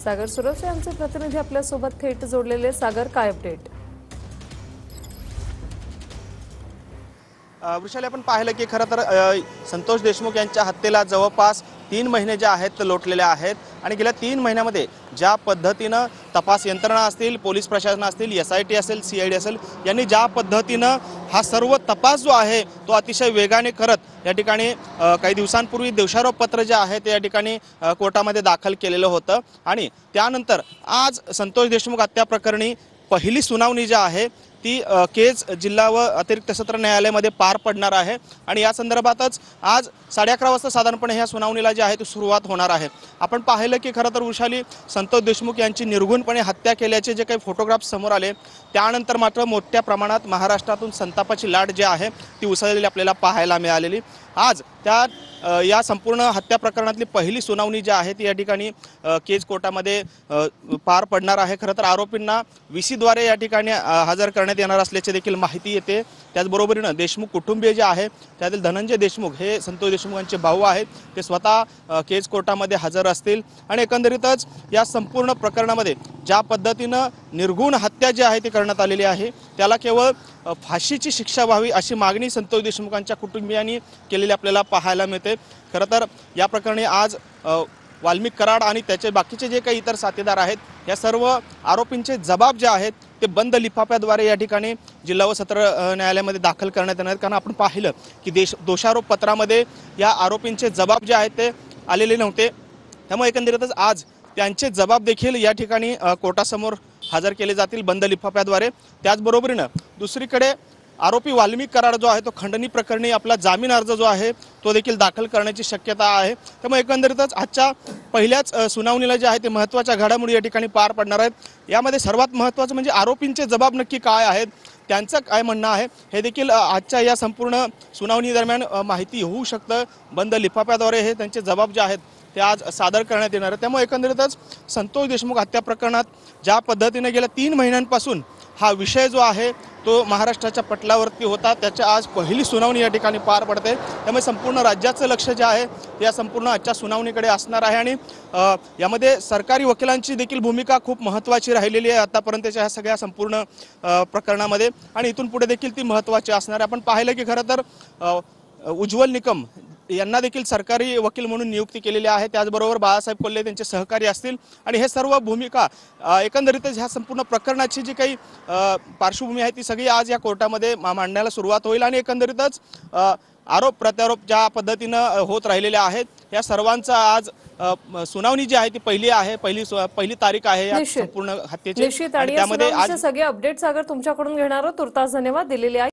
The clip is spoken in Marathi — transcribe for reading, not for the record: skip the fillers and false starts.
सागर सुरवसे आमचे प्रतिनिधी आपल्या सोबत थेट जोडलेले। सागर, काय अपडेट? वृषाली, आपण पाहिलं की खरं तर संतोष देशमुख यांच्या हत्येला जवळपास 3 महिने जे आहेत लोटलेले आहेत आणि गेल्या 3 महिन्यामध्ये ज्या पद्धतीनं तपास यंत्रणा असतील, पोलीस प्रशासन असतील, SIT असेल, CID असेल, यांनी ज्या पद्धतीनं हा सर्व तपास जो आहे तो अतिशय वेगाने करत या ठिकाणी काही दिवसांपूर्वी दोषारोप पत्र जे आहे ते या ठिकाणी कोर्टामध्ये दाखल केलेलं होतं आणि त्यानंतर आज संतोष देशमुख हत्या प्रकरणी पहिली सुनावणी जी आहे ती केज जिल्हा व अतिरिक्त सत्र न्यायालयामध्ये पार पडणार आहे आणि या संदर्भातच आज 11:30 वाजता साधारणपणे ह्या सुनावणीला जी आहे ती सुरुवात होणार आहे। आपण पाहिलं की खरं तर वृषाली, संतोष देशमुख यांची निर्घुणपणे हत्या केल्याचे जे काही फोटोग्राफ्स समोर आले त्यानंतर मात्र मोठ्या प्रमाणात महाराष्ट्रातून संतापाची लाट जी आहे ती उसळलेली आपल्याला पाहायला मिळालेली। आज त्या या संपूर्ण हत्या प्रकरणातली पहिली सुनावणी जी आहे ती या ठिकाणी केज कोर्टामध्ये पार पडणार आहे। खरं तर आरोपींना VC द्वारे या ठिकाणी हजर करण्यात येणार असल्याची देखील माहिती येते। त्याचबरोबरीनं देशमुख कुटुंबीय जे आहे त्यातील धनंजय देशमुख हे संतोष देशमुखांचे भाऊ आहेत, ते स्वतः केज कोर्टामध्ये हजर असतील आणि एकंदरीतच या संपूर्ण प्रकरणामध्ये ज्या पद्धतीनं निर्घुण हत्या जी आहे ती करण्यात आलेली आहे त्याला केवळ फाशीची शिक्षा व्हावी अशी मागणी संतोष देशमुखांच्या कुटुंबियांनी केलेली आपल्याला पाहायला मिळते। खरं तर या प्रकरणी आज वाल्मिक कराड आणि त्याचे बाकीचे जे काही इतर साथीदार आहेत या सर्व आरोपींचे जबाब जे आहेत ते बंद लिफाफ्याद्वारे या ठिकाणी जिल्हा व सत्र न्यायालयामध्ये दाखल करण्यात येणार आहेत। कारण आपण पाहिलं की दोषारोप पत्रामध्ये या आरोपींचे जबाब जे आहेत ते आलेले नव्हते, त्यामुळे एकंदरीतच आज त्यांचे जबाब देखील या ठिकाणी कोर्टासमोर हजर केले जातील बंद लिफाफ्याद्वारे। त्याचबरोबरीनं दुसरीकडे आरोपी वाल्मिक कराड जो आहे तो खंडणी प्रकरणी आपला जामीन अर्ज जो आहे तो देखील दाखल करण्याची शक्यता आहे। त्यामुळे एकंदरीतच आजच्या पहिल्याच सुनावणीला जे आहे ते महत्त्वाच्या घडामोडी या ठिकाणी पार पडणार आहेत। यामध्ये सर्वात महत्त्वाचं म्हणजे आरोपींचे जबाब नक्की काय आहेत, त्यांचं काय म्हणणं आहे हे देखील आजच्या या संपूर्ण सुनावणी दरम्यान माहिती होऊ शकतं। बंद लिफाफ्याद्वारे हे त्यांचे जबाब जे आहेत ते आज सादर करण्यात येणार आहे। त्यामुळे एकंदरीतच संतोष देशमुख हत्या प्रकरणात ज्या पद्धतीने गेल्या 3 महिन्यांपासून हा विषय जो आहे तो महाराष्ट्राच्या पटलावरती होता त्याच्या आज पहिली सुनावणी या ठिकाणी पार पडते। त्यामुळे संपूर्ण राज्याचं लक्ष जे आहे ते या संपूर्ण आजच्या सुनावणीकडे असणार आहे आणि यामध्ये सरकारी वकिलांची देखील भूमिका खूप महत्त्वाची राहिलेली आहे आतापर्यंतच्या ह्या सगळ्या संपूर्ण प्रकरणामध्ये आणि इथून पुढे देखील ती महत्त्वाची असणार आहे। आपण पाहिलं की खरं तर उज्ज्वल निकम यांना देखील सरकारी वकील म्हणून नियुक्ती केलेली आहे, त्याचबरोबर बाळासाहेब कोल्हे त्यांचे सहकारी असतील आणि हे सर्व भूमिका एकंदरीतच ह्या संपूर्ण प्रकरणाची जी काही पार्श्वभूमी आहे ती सगळी आज या कोर्टामध्ये मांडण्याला सुरुवात होईल आणि एकंदरीतच आरोप प्रत्यारोप ज्या पद्धतीनं होत राहिलेले आहेत या सर्वांचा आज सुनावणी जी आहे ती पहिली तारीख आहे या संपूर्ण हत्येची। निश्चित आणि त्यामध्ये आज सगळे अपडेट सागर तुमच्याकडून घेणार आहोत। तुर्तास धन्यवाद दिलेले आहे।